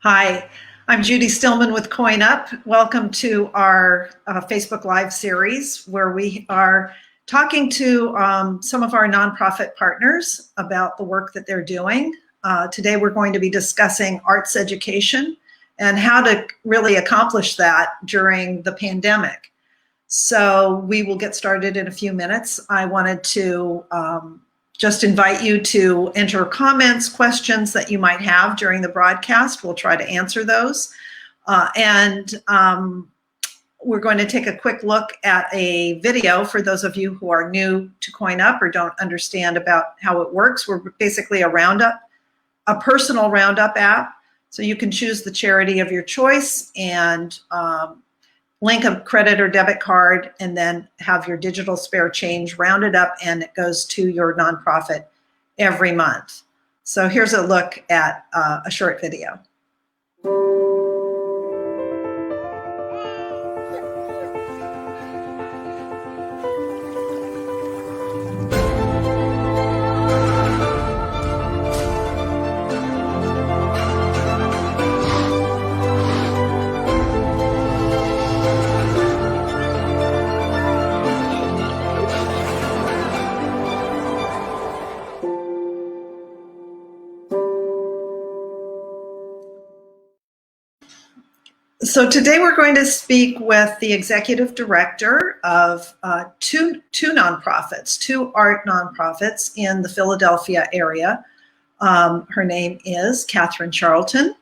Hi, I'm Judy Stillman with Coin Up. Welcome to our Facebook Live series where we are talking to some of our nonprofit partners about the work that they're doing. Today we're going to be discussing arts education and how to really accomplish that during the pandemic. So we will get started in a few minutes. I wanted to just invite you to enter comments, questions that you might have during the broadcast. We'll try to answer those. And we're going to take a quick look at a video for those of you who are new to Coin Up or don't understand about how it works. We're basically a roundup, a personal roundup app. So you can choose the charity of your choice and link a credit or debit card, and then have your digital spare change rounded up, and it goes to your nonprofit every month. So here's a look at a short video. So today we're going to speak with the executive director of two nonprofits, two art nonprofits in the Philadelphia area. Her name is Catherine Charlton,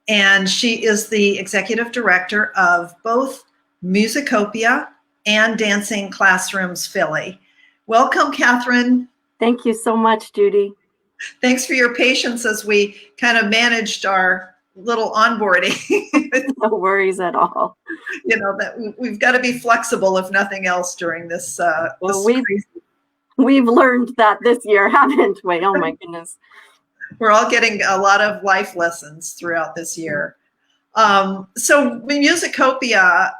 and she is the executive director of both Musicopia and Dancing Classrooms Philly. Welcome, Catherine. Thank you so much, Judy. Thanks for your patience as we kind of managed our little onboarding. No worries at all. You know, that we've got to be flexible, if nothing else, during this. Well, we've learned that this year, haven't we? Oh my goodness. We're all getting a lot of life lessons throughout this year. So Musicopia,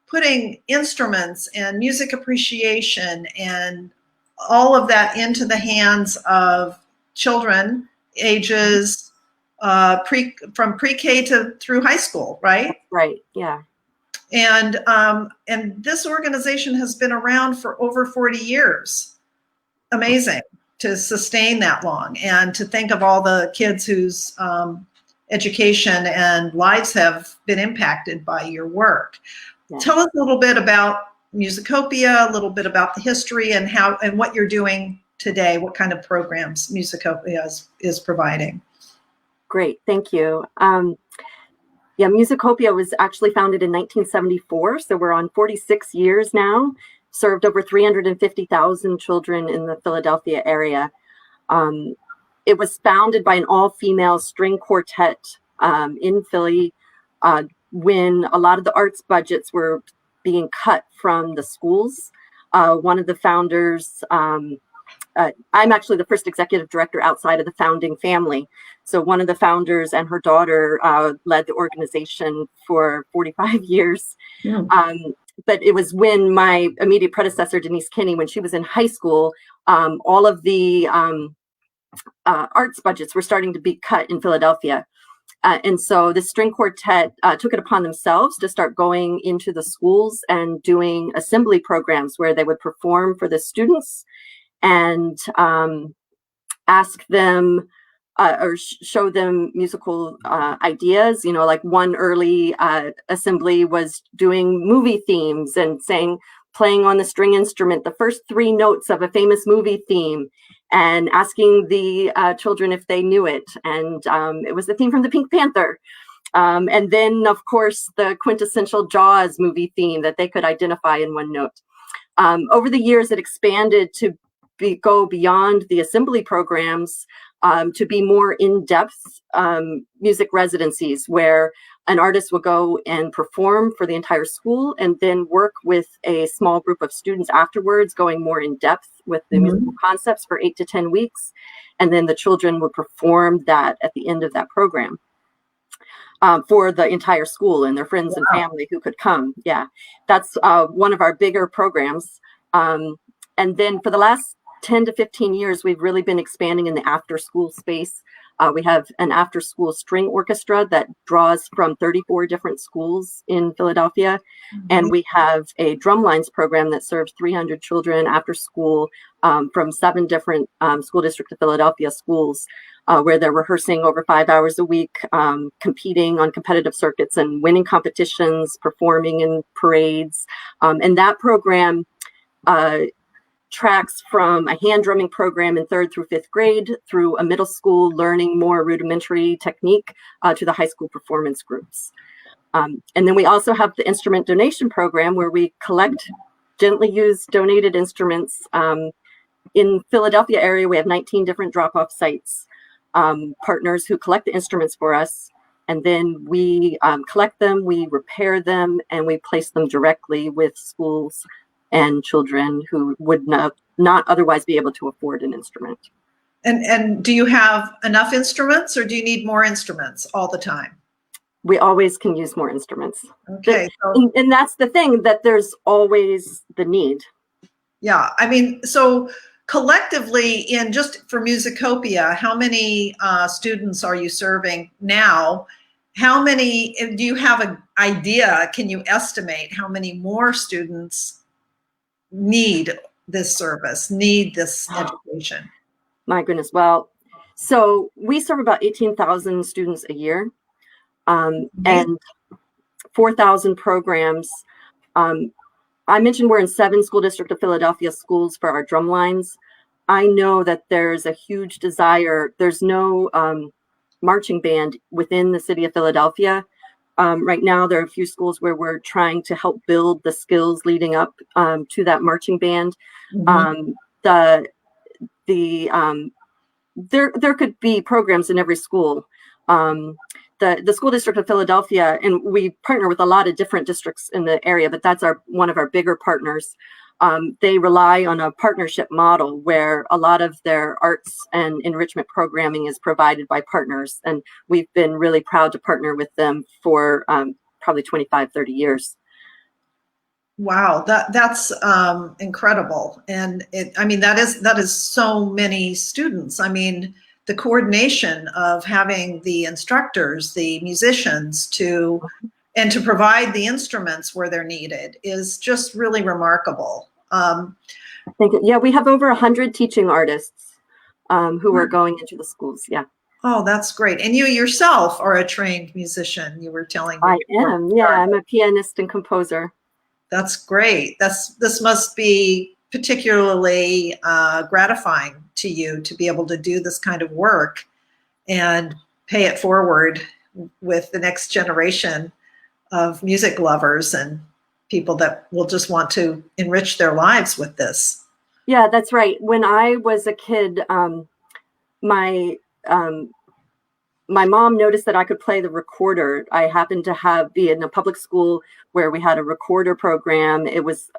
putting instruments and music appreciation and all of that into the hands of children ages from pre-K to through high school, right? Right. Yeah. And this organization has been around for over 40 years. Amazing to sustain that long, and to think of all the kids whose education and lives have been impacted by your work. Yeah. Tell us a little bit about Musicopia, a little bit about the history and how and what you're doing today. What kind of programs Musicopia is providing? Great, thank you. Yeah, Musicopia was actually founded in 1974, so we're on 46 years now, served over 350,000 children in the Philadelphia area. It was founded by an all-female string quartet in Philly when a lot of the arts budgets were being cut from the schools. One of the founders, I'm actually the first executive director outside of the founding family. So one of the founders and her daughter led the organization for 45 years. Yeah. But it was when my immediate predecessor, Denise Kinney, when she was in high school, all of the arts budgets were starting to be cut in Philadelphia. And so the string quartet took it upon themselves to start going into the schools and doing assembly programs where they would perform for the students and ask them or show them musical ideas. You know, like one early assembly was doing movie themes and playing on the string instrument the first 3 notes of a famous movie theme and asking the children if they knew it. And it was the theme from the Pink Panther. And then, of course, the quintessential Jaws movie theme that they could identify in one note. Over the years, it expanded to go beyond the assembly programs to be more in-depth music residencies where an artist will go and perform for the entire school and then work with a small group of students afterwards, going more in depth with the musical concepts for 8 to 10 weeks. And then the children would perform that at the end of that program for the entire school and their friends and family who could come. Yeah, that's one of our bigger programs. And then for the last 10 to 15 years, we've really been expanding in the after school space. We have an after-school string orchestra that draws from 34 different schools in Philadelphia. And we have a drumlines program that serves 300 children after school from 7 different school district of Philadelphia schools, where they're rehearsing over 5 hours a week, competing on competitive circuits and winning competitions, performing in parades. And that program tracks from a hand drumming program in 3rd through 5th grade through a middle school learning more rudimentary technique to the high school performance groups. And then we also have the instrument donation program where we collect gently used donated instruments. In Philadelphia area, we have 19 different drop-off sites, partners who collect the instruments for us. And then we collect them, we repair them, and we place them directly with schools and children who would not otherwise be able to afford an instrument. And do you have enough instruments, or do you need more instruments all the time? We always can use more instruments. Okay. And that's the thing, that there's always the need. Yeah. I mean, so collectively, in just for Musicopia, how many students are you serving now? How many, do you have an idea? Can you estimate how many more students need this service, need this education? My goodness. Well, so we serve about 18,000 students a year, and 4,000 programs. I mentioned we're in 7 school district of Philadelphia schools for our drum lines. I know that there's a huge desire. There's no marching band within the city of Philadelphia. Right now, there are a few schools where we're trying to help build the skills leading up to that marching band. There could be programs in every school. The school district of Philadelphia, and we partner with a lot of different districts in the area, but that's one of our bigger partners. They rely on a partnership model where a lot of their arts and enrichment programming is provided by partners. And we've been really proud to partner with them for probably 25, 30 years. Wow, that's incredible. And I mean, that is so many students. I mean, the coordination of having the instructors, the musicians and to provide the instruments where they're needed is just really remarkable. Yeah, we have over 100 teaching artists who are going into the schools. Yeah. Oh, that's great. And you yourself are a trained musician, you were telling me. I am. Yeah, I'm a pianist and composer. That's great. This must be particularly gratifying to you to be able to do this kind of work and pay it forward with the next generation of music lovers and people that will just want to enrich their lives with this. Yeah, that's right. When I was a kid, my mom noticed that I could play the recorder. I happened to be in a public school where we had a recorder program. It was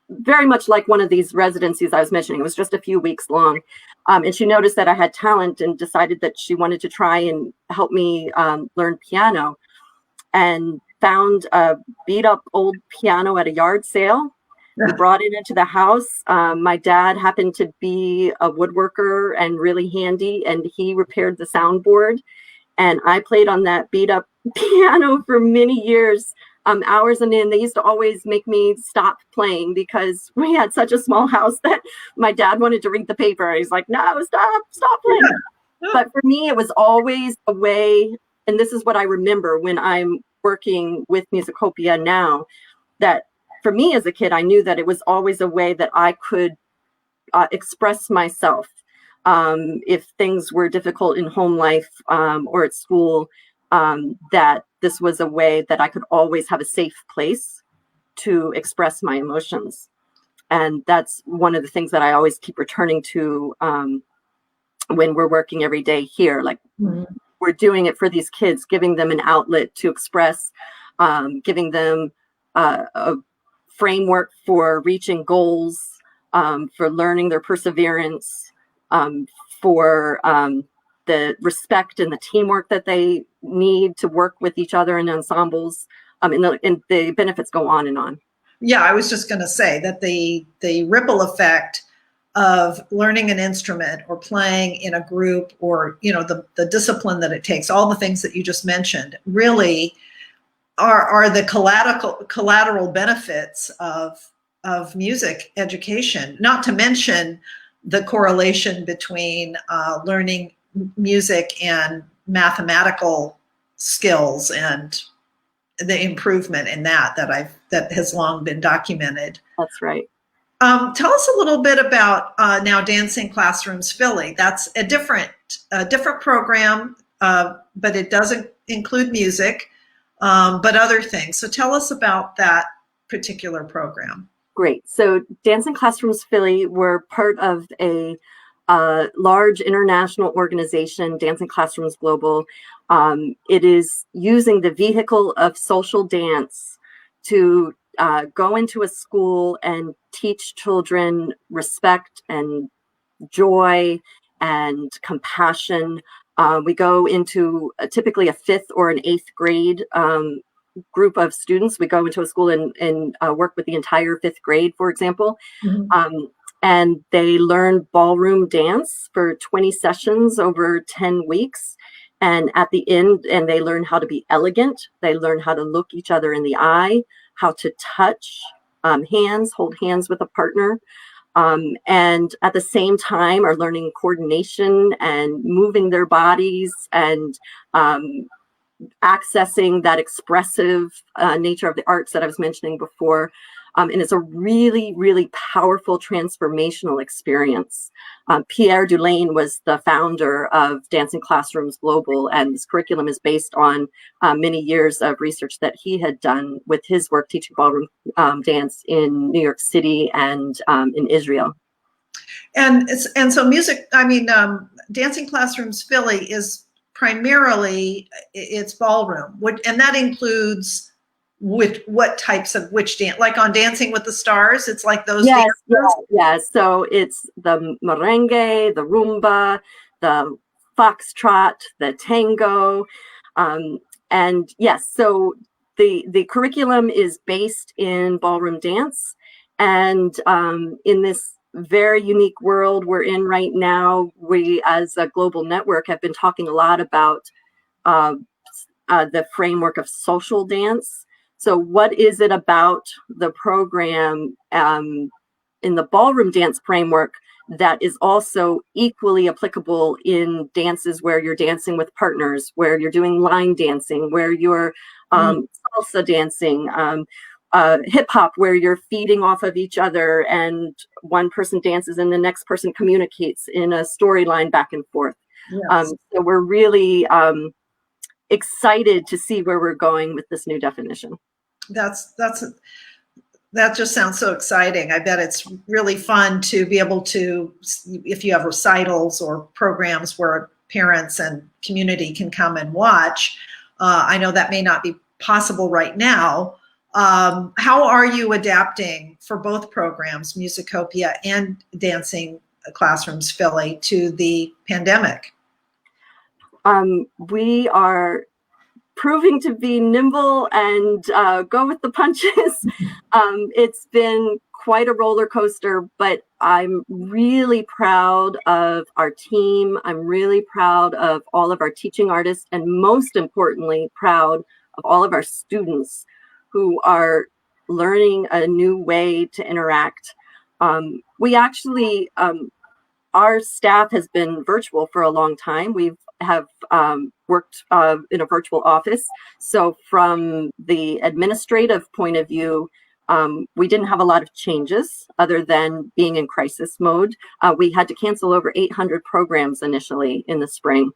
very much like one of these residencies I was mentioning. It was just a few weeks long. And she noticed that I had talent and decided that she wanted to try and help me learn piano, and found a beat up old piano at a yard sale. We brought it into the house. My dad happened to be a woodworker and really handy, and he repaired the soundboard. And I played on that beat up piano for many years, hours on end. They used to always make me stop playing because we had such a small house that my dad wanted to read the paper. He's like, no, stop playing. Yeah. But for me, it was always a way, and this is what I remember when I'm working with Musicopia now, that for me as a kid, I knew that it was always a way that I could express myself. If things were difficult in home life or at school, that this was a way that I could always have a safe place to express my emotions. And that's one of the things that I always keep returning to when we're working every day here. Like, we're doing it for these kids, giving them an outlet to express, giving them a framework for reaching goals, for learning their perseverance, for the respect and the teamwork that they need to work with each other in ensembles, and the benefits go on and on. Yeah, I was just going to say that the ripple effect of learning an instrument or playing in a group, or the discipline that it takes, all the things that you just mentioned, really are the collateral benefits of music education. Not to mention the correlation between learning music and mathematical skills and the improvement in that has long been documented. That's right. Tell us a little bit about now Dancing Classrooms Philly. That's a different program, but it doesn't include music, but other things. So tell us about that particular program. Great. So Dancing Classrooms Philly, we're part of a large international organization, Dancing Classrooms Global. It is using the vehicle of social dance to go into a school and teach children respect and joy and compassion. We go into typically a 5th or an 8th grade group of students. We go into a school and work with the entire 5th grade, for example. Mm-hmm. And they learn ballroom dance for 20 sessions over 10 weeks. And at the end, and they learn how to be elegant. They learn how to look each other in the eye, how to touch hands, hold hands with a partner. And at the same time are learning coordination and moving their bodies and accessing that expressive nature of the arts that I was mentioning before. And it's a really, really powerful transformational experience. Pierre Dulaine was the founder of Dancing Classrooms Global, and this curriculum is based on many years of research that he had done with his work teaching ballroom dance in New York City and in Israel. And so music, Dancing Classrooms Philly is primarily it's ballroom, and that includes what types of which dance, like on Dancing with the Stars, it's like those. Yes. So it's the merengue, the rumba, the foxtrot, the tango, and yes. So the curriculum is based in ballroom dance, and in this very unique world we're in right now, we as a global network have been talking a lot about the framework of social dance. So what is it about the program in the ballroom dance framework that is also equally applicable in dances where you're dancing with partners, where you're doing line dancing, where you're salsa dancing, hip hop, where you're feeding off of each other and one person dances and the next person communicates in a storyline back and forth. Yes. So we're really excited to see where we're going with this new definition. That just sounds so exciting. I bet it's really fun to be able to, if you have recitals or programs where parents and community can come and watch. I know that may not be possible right now. How are you adapting for both programs, Musicopia and Dancing Classrooms Philly, to the pandemic? We are proving to be nimble and go with the punches. It's been quite a roller coaster, but I'm really proud of our team. I'm really proud of all of our teaching artists, and most importantly, proud of all of our students who are learning a new way to interact. We actually, our staff has been virtual for a long time. We have worked in a virtual office. So from the administrative point of view, we didn't have a lot of changes other than being in crisis mode. We had to cancel over 800 programs initially in the spring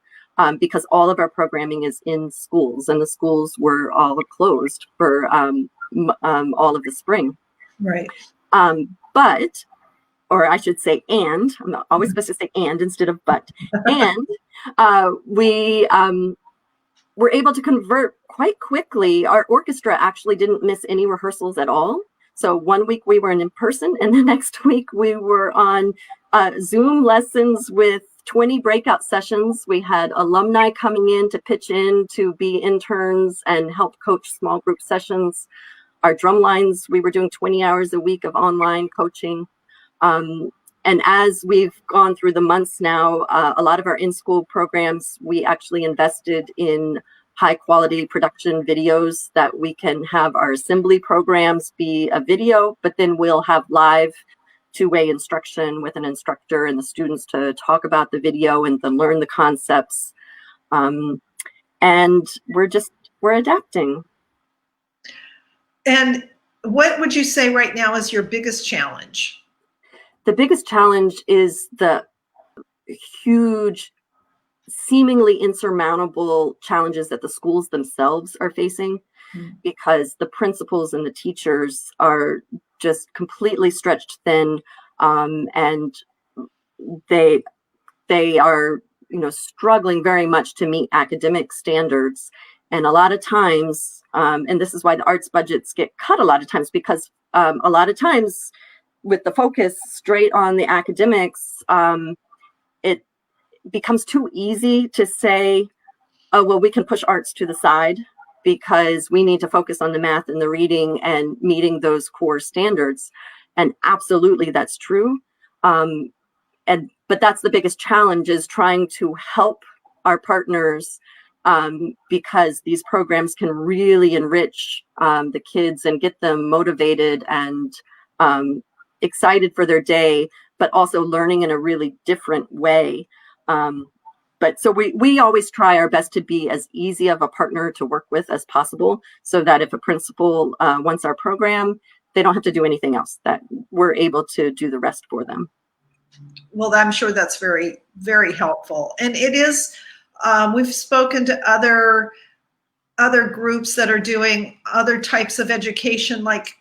because all of our programming is in schools, and the schools were all closed for all of the spring. Right. But, or I should say, and, I'm not always supposed to say and instead of but, and we were able to convert quite quickly. Our orchestra actually didn't miss any rehearsals at all. So one week we were in person, and the next week we were on Zoom lessons with 20 breakout sessions. We had alumni coming in to pitch in to be interns and help coach small group sessions. Our drum lines, we were doing 20 hours a week of online coaching. And as we've gone through the months now, a lot of our in-school programs, we actually invested in high quality production videos that we can have our assembly programs be a video, but then we'll have live two-way instruction with an instructor and the students to talk about the video and then learn the concepts. And we're adapting. And what would you say right now is your biggest challenge? The biggest challenge is the huge, seemingly insurmountable challenges that the schools themselves are facing, because the principals and the teachers are just completely stretched thin, and they are struggling very much to meet academic standards. And a lot of times, and this is why the arts budgets get cut a lot of times, because a lot of times with the focus straight on the academics, it becomes too easy to say, oh, well, we can push arts to the side because we need to focus on the math and the reading and meeting those core standards. And absolutely, that's true. But that's the biggest challenge, is trying to help our partners, because these programs can really enrich the kids and get them motivated and excited for their day, but also learning in a really different way. But so we always try our best to be as easy of a partner to work with as possible, so that if a principal wants our program, they don't have to do anything else, that we're able to do the rest for them. Well, I'm sure that's very, very helpful. And it is, we've spoken to other groups that are doing other types of education, like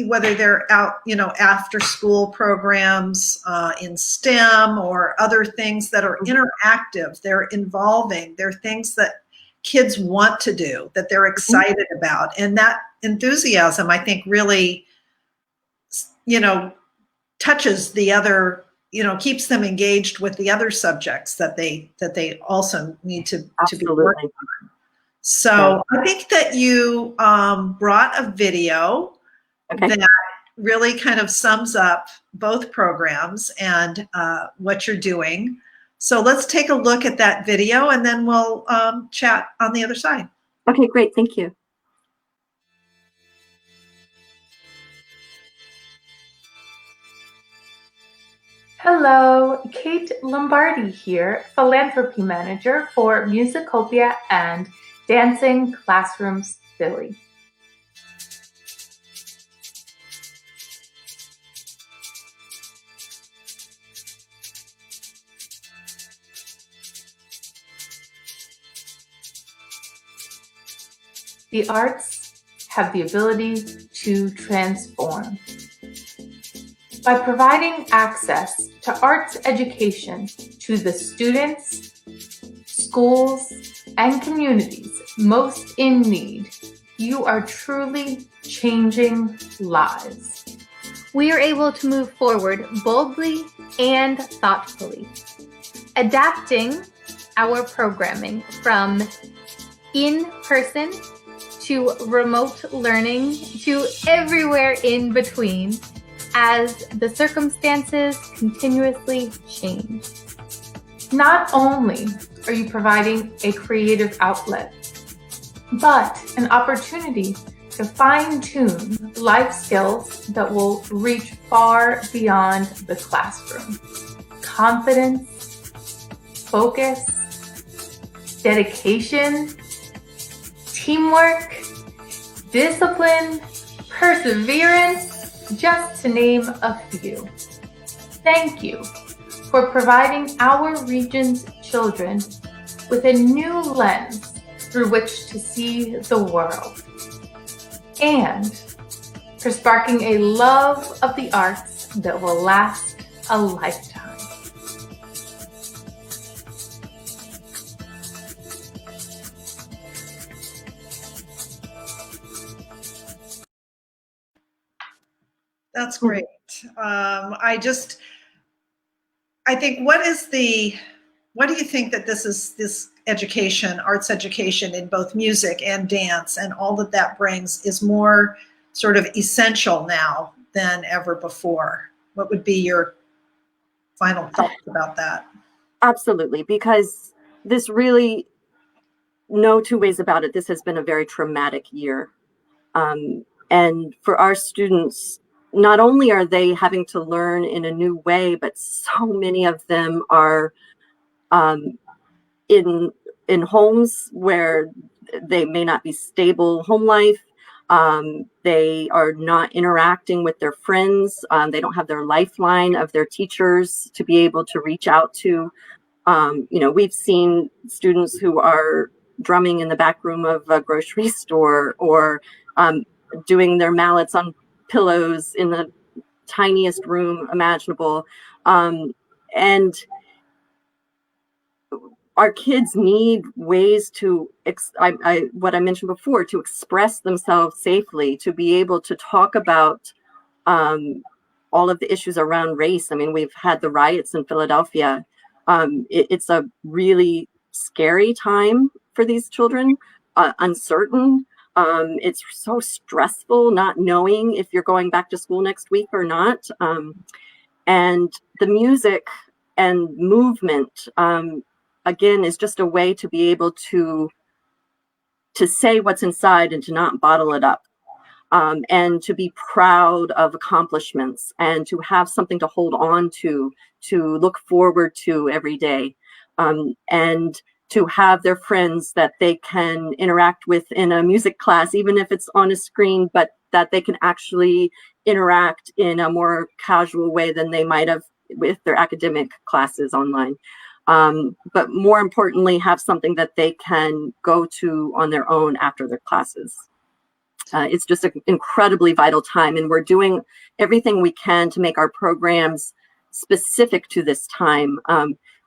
whether they're out, after school programs in STEM or other things that are interactive, they're involving, they're things that kids want to do, that they're excited about. And that enthusiasm, I think, really, touches the other, keeps them engaged with the other subjects that they also need to be working on. So I think that you brought a video that really kind of sums up both programs and what you're doing. So let's take a look at that video, and then we'll chat on the other side. Okay, great. Thank you. Hello, Kate Lombardi here, Philanthropy Manager for Musicopia and Dancing Classrooms Philly. The arts have the ability to transform. By providing access to arts education to the students, schools, and communities most in need, you are truly changing lives. We are able to move forward boldly and thoughtfully, adapting our programming from in-person to remote learning to everywhere in between, as the circumstances continuously change. Not only are you providing a creative outlet, but an opportunity to fine-tune life skills that will reach far beyond the classroom. Confidence, focus, dedication, teamwork, discipline, perseverance, just to name a few. Thank you for providing our region's children with a new lens through which to see the world, and for sparking a love of the arts that will last a lifetime. That's great. I think, what do you think that this education, arts education in both music and dance and all that brings, is more sort of essential now than ever before? What would be your final thoughts about that. Absolutely, because this really, no two ways about it, this has been a very traumatic year. And for our students, not only are they having to learn in a new way, but so many of them are in homes where they may not be stable home life. They are not interacting with their friends. They don't have their lifeline of their teachers to be able to reach out to. We've seen students who are drumming in the back room of a grocery store, or doing their mallets on pillows in the tiniest room imaginable. And our kids need ways to, what I mentioned before, to express themselves safely, to be able to talk about all of the issues around race. I mean, we've had the riots in Philadelphia. It's a really scary time for these children, uncertain. It's so stressful not knowing if you're going back to school next week or not. And the music and movement, again, is just a way to be able to say what's inside and to not bottle it up, and to be proud of accomplishments and to have something to hold on to look forward to every day, and to have their friends that they can interact with in a music class, even if it's on a screen, but that they can actually interact in a more casual way than they might have with their academic classes online. But more importantly, have something that they can go to on their own after their classes. It's just an incredibly vital time, and we're doing everything we can to make our programs specific to this time.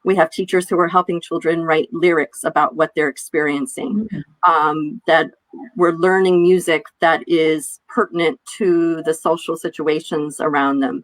We have teachers who are helping children write lyrics about what they're experiencing, that we're learning music that is pertinent to the social situations around them,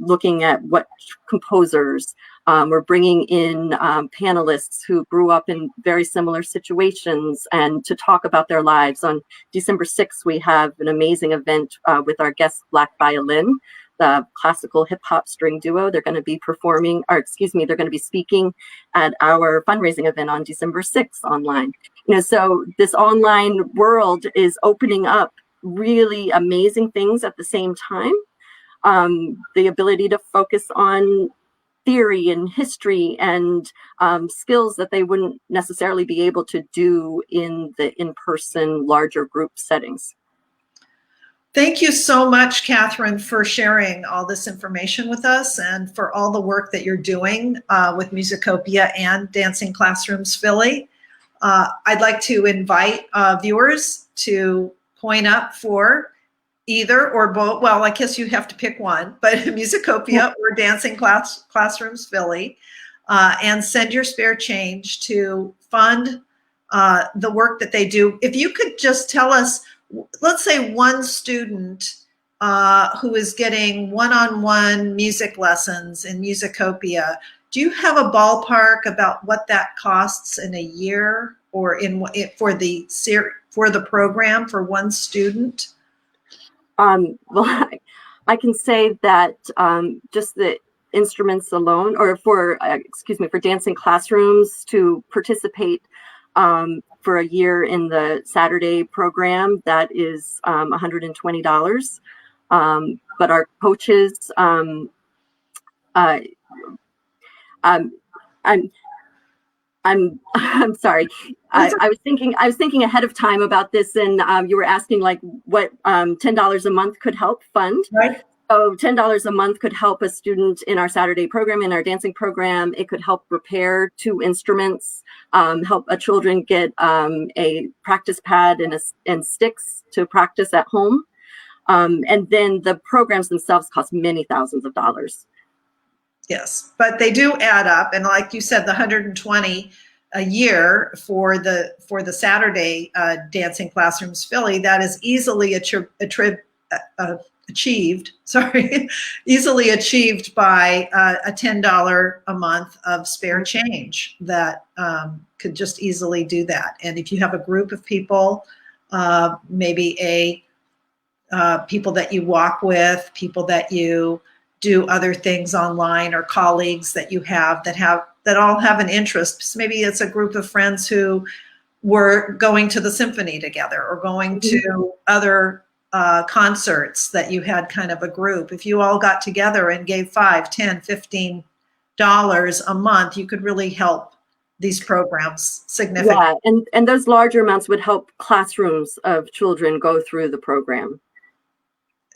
looking at what composers. We're bringing in panelists who grew up in very similar situations and to talk about their lives. On December 6th, we have an amazing event with our guest Black Violin, the classical hip hop string duo. They're going to be performing, or excuse me, they're going to be speaking at our fundraising event on December 6th online. So this online world is opening up really amazing things at the same time. The ability to focus on theory and history and skills that they wouldn't necessarily be able to do in the in-person larger group settings. Thank you so much, Catherine, for sharing all this information with us and for all the work that you're doing with Musicopia and Dancing Classrooms Philly. I'd like to invite viewers to coin up for either or both. Well, I guess you have to pick one, but Musicopia or Dancing Classrooms Philly, and send your spare change to fund the work that they do. If you could just tell us, let's say one student who is getting one-on-one music lessons in Musicopia, do you have a ballpark about what that costs in a year or for the program for one student? Well, I can say that just the instruments alone, or for Dancing Classrooms to participate for a year in the Saturday program, that is $120. But our coaches, I'm sorry. I was thinking ahead of time about this, and you were asking like what $10 a month could help fund. Right. So $10 a month could help a student in our Saturday program, in our dancing program. It could help repair 2 instruments, help a children get a practice pad and sticks to practice at home. And then the programs themselves cost many thousands of dollars. Yes, but they do add up, and like you said, the $120 a year for the Saturday Dancing Classrooms Philly, that is easily easily achieved by a $10 a month of spare change that could just easily do that. And if you have a group of people, maybe people that you walk with, people that you do other things online, or colleagues that you have that all have an interest. So maybe it's a group of friends who were going to the symphony together, or going to other concerts, that you had kind of a group. If you all got together and gave $5, $10, $15 a month, you could really help these programs significantly. Yeah, and those larger amounts would help classrooms of children go through the program.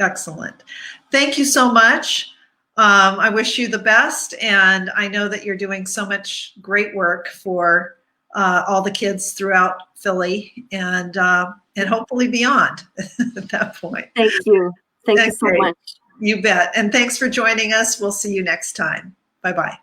Excellent. Thank you so much. I wish you the best, and I know that you're doing so much great work for all the kids throughout Philly, and hopefully beyond at that point. Thank you. Thank you so much. You bet. And thanks for joining us. We'll see you next time. Bye-bye.